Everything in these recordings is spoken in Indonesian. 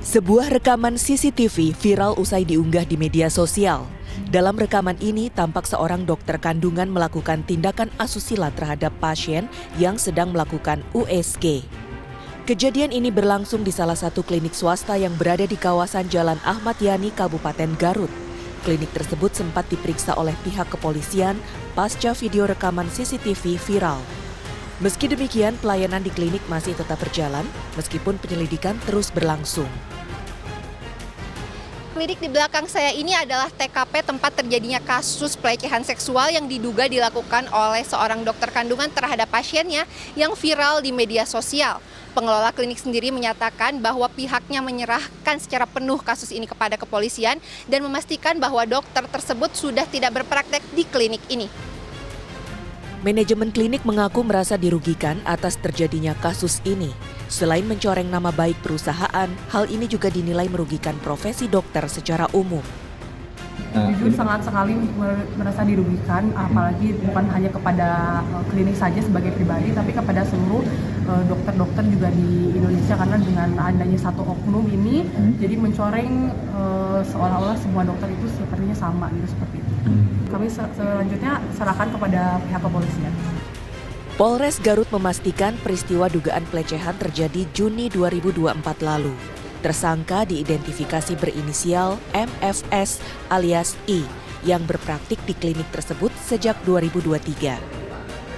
Sebuah rekaman CCTV viral usai diunggah di media sosial. Dalam rekaman ini tampak seorang dokter kandungan melakukan tindakan asusila terhadap pasien yang sedang melakukan USG. Kejadian ini berlangsung di salah satu klinik swasta yang berada di kawasan Jalan Ahmad Yani, Kabupaten Garut. Klinik tersebut sempat diperiksa oleh pihak kepolisian pasca video rekaman CCTV viral. Meski demikian, pelayanan di klinik masih tetap berjalan meskipun penyelidikan terus berlangsung. Klinik di belakang saya ini adalah TKP tempat terjadinya kasus pelecehan seksual yang diduga dilakukan oleh seorang dokter kandungan terhadap pasiennya yang viral di media sosial. Pengelola klinik sendiri menyatakan bahwa pihaknya menyerahkan secara penuh kasus ini kepada kepolisian dan memastikan bahwa dokter tersebut sudah tidak berpraktek di klinik ini. Manajemen klinik mengaku merasa dirugikan atas terjadinya kasus ini. Selain mencoreng nama baik perusahaan, hal ini juga dinilai merugikan profesi dokter secara umum. Jujur sangat sekali merasa dirugikan, apalagi bukan hanya kepada klinik saja sebagai pribadi, tapi kepada seluruh dokter-dokter juga di Indonesia, karena dengan adanya satu oknum ini, jadi mencoreng seolah-olah semua dokter itu sepertinya sama gitu, seperti itu. Kami selanjutnya serahkan kepada pihak kepolisian. Polres Garut memastikan peristiwa dugaan pelecehan terjadi Juni 2024 lalu. Tersangka diidentifikasi berinisial MFS alias I yang berpraktik di klinik tersebut sejak 2023.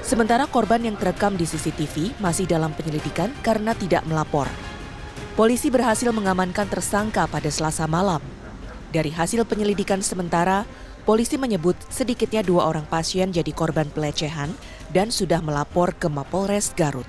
Sementara korban yang terekam di CCTV masih dalam penyelidikan karena tidak melapor. Polisi berhasil mengamankan tersangka pada Selasa malam. Dari hasil penyelidikan sementara, polisi menyebut sedikitnya 2 orang pasien jadi korban pelecehan dan sudah melapor ke Mapolres Garut.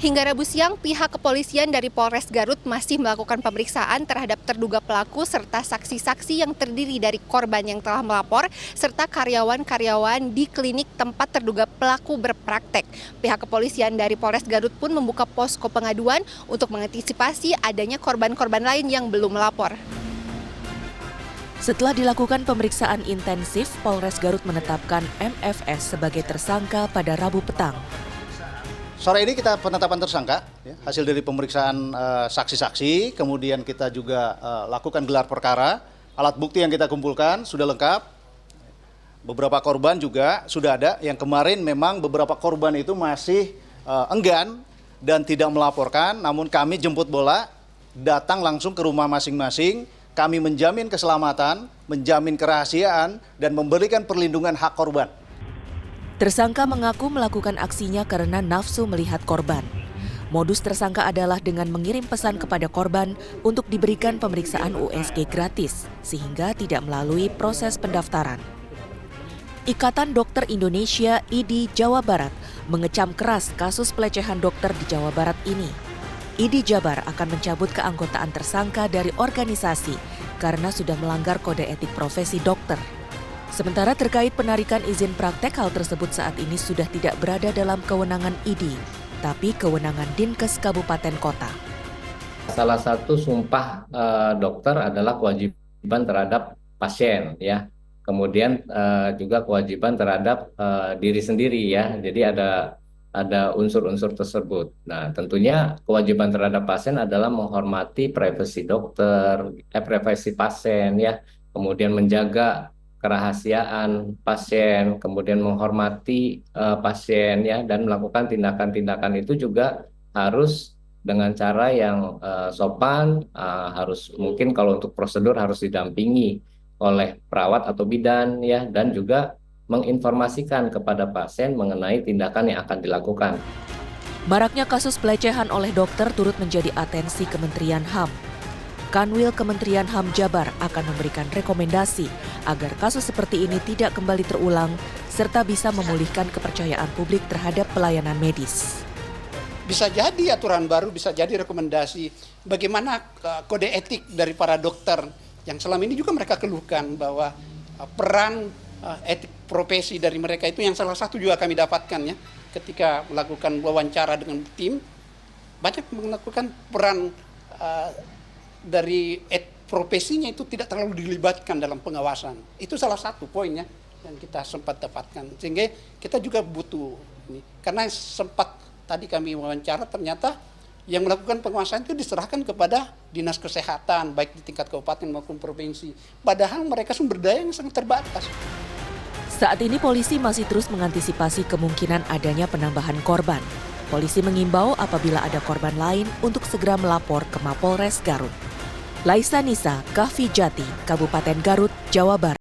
Hingga Rabu siang, pihak kepolisian dari Polres Garut masih melakukan pemeriksaan terhadap terduga pelaku serta saksi-saksi yang terdiri dari korban yang telah melapor serta karyawan-karyawan di klinik tempat terduga pelaku berpraktek. Pihak kepolisian dari Polres Garut pun membuka posko pengaduan untuk mengantisipasi adanya korban-korban lain yang belum melapor. Setelah dilakukan pemeriksaan intensif, Polres Garut menetapkan MFS sebagai tersangka pada Rabu petang. Sore ini kita penetapan tersangka, hasil dari pemeriksaan saksi-saksi, kemudian kita juga lakukan gelar perkara, alat bukti yang kita kumpulkan sudah lengkap, beberapa korban juga sudah ada, yang kemarin memang beberapa korban itu masih enggan dan tidak melaporkan, namun kami jemput bola, datang langsung ke rumah masing-masing, kami menjamin keselamatan, menjamin kerahasiaan, dan memberikan perlindungan hak korban. Tersangka mengaku melakukan aksinya karena nafsu melihat korban. Modus tersangka adalah dengan mengirim pesan kepada korban untuk diberikan pemeriksaan USG gratis, sehingga tidak melalui proses pendaftaran. Ikatan Dokter Indonesia (IDI) Jawa Barat mengecam keras kasus pelecehan dokter di Jawa Barat ini. IDI Jabar akan mencabut keanggotaan tersangka dari organisasi karena sudah melanggar kode etik profesi dokter. Sementara terkait penarikan izin praktek, hal tersebut saat ini sudah tidak berada dalam kewenangan IDI, tapi kewenangan Dinkes Kabupaten Kota. Salah satu sumpah dokter adalah kewajiban terhadap pasien, ya. Kemudian juga kewajiban terhadap diri sendiri, ya. Jadi ada unsur-unsur tersebut. Nah, tentunya kewajiban terhadap pasien adalah menghormati privasi dokter, privasi pasien, ya. Kemudian menjaga kerahasiaan pasien, kemudian menghormati pasien, ya, dan melakukan tindakan-tindakan itu juga harus dengan cara yang sopan, harus mungkin kalau untuk prosedur harus didampingi oleh perawat atau bidan, ya, dan juga menginformasikan kepada pasien mengenai tindakan yang akan dilakukan. Maraknya kasus pelecehan oleh dokter turut menjadi atensi Kementerian HAM. Kanwil Kementerian HAM Jabar akan memberikan rekomendasi agar kasus seperti ini tidak kembali terulang serta bisa memulihkan kepercayaan publik terhadap pelayanan medis. Bisa jadi aturan baru, bisa jadi rekomendasi bagaimana kode etik dari para dokter yang selama ini juga mereka keluhkan bahwa peran etik profesi dari mereka itu yang salah satu juga kami dapatkan, ya, ketika melakukan wawancara dengan tim, banyak melakukan peran dari profesinya itu tidak terlalu dilibatkan dalam pengawasan. Itu salah satu poinnya yang kita sempat dapatkan. Sehingga kita juga butuh ini. Karena sempat tadi kami wawancara ternyata yang melakukan penguasaan itu diserahkan kepada dinas kesehatan, baik di tingkat kabupaten maupun provinsi. Padahal mereka sumber daya yang sangat terbatas. Saat ini polisi masih terus mengantisipasi kemungkinan adanya penambahan korban. Polisi mengimbau apabila ada korban lain untuk segera melapor ke Mapolres Garut. Laisa Nisa, Kahvi Jati, Kabupaten Garut, Jawa Barat.